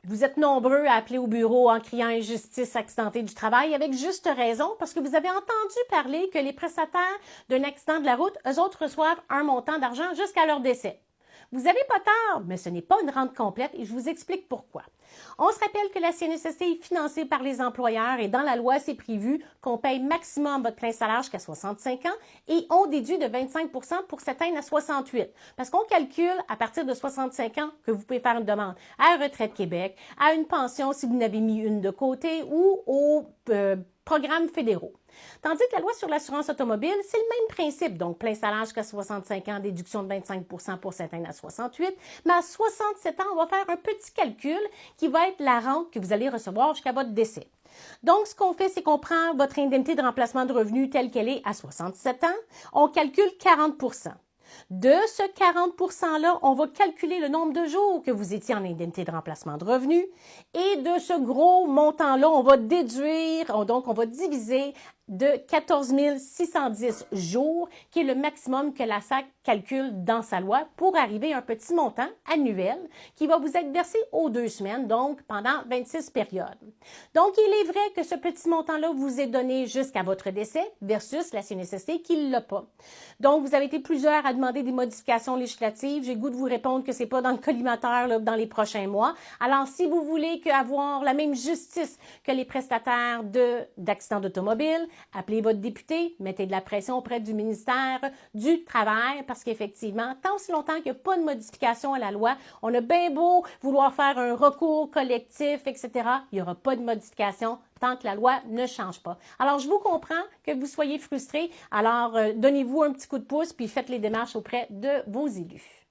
Vous êtes nombreux à appeler au bureau en criant injustice accidentée du travail avec juste raison parce que vous avez entendu parler que les prestataires d'un accident de la route, eux autres reçoivent un montant d'argent jusqu'à leur décès. Vous n'avez pas tort, mais ce n'est pas une rente complète et je vous explique pourquoi. On se rappelle que la CNSST est financée par les employeurs et dans la loi, c'est prévu qu'on paye maximum votre plein salaire jusqu'à 65 ans et on déduit de 25 pour s'atteindre à 68. Parce qu'on calcule à partir de 65 ans que vous pouvez faire une demande à Retraite Québec, à une pension si vous n'avez mis une de côté ou aux programmes fédéraux. Tandis que la loi sur l'assurance automobile, c'est le même principe, donc plein salaire jusqu'à 65 ans, déduction de 25 pour s'atteindre à 68, mais à 67 ans, on va faire un petit calcul qui va être la rente que vous allez recevoir jusqu'à votre décès. Donc, ce qu'on fait, c'est qu'on prend votre indemnité de remplacement de revenus telle qu'elle est à 67 ans, on calcule 40 de ce 40 %-là, on va calculer le nombre de jours que vous étiez en indemnité de remplacement de revenus et de ce gros montant-là, on va déduire, donc on va diviser de 14 610 jours, qui est le maximum que la SAC calcule dans sa loi pour arriver à un petit montant annuel qui va vous être versé aux 2 semaines, donc pendant 26 périodes. Donc, il est vrai que ce petit montant-là vous est donné jusqu'à votre décès versus la CNSST qui ne l'a pas. Donc, vous avez été plusieurs à demander des modifications législatives. J'ai le goût de vous répondre que c'est pas dans le collimateur là, dans les prochains mois. Alors, si vous voulez avoir la même justice que les prestataires d'accidents d'automobile, appelez votre député, mettez de la pression auprès du ministère du Travail parce qu'effectivement, tant aussi longtemps qu'il n'y a pas de modification à la loi, on a bien beau vouloir faire un recours collectif, etc., il n'y aura pas de modification tant que la loi ne change pas. Alors, je vous comprends que vous soyez frustrés. Alors, donnez-vous un petit coup de pouce puis faites les démarches auprès de vos élus.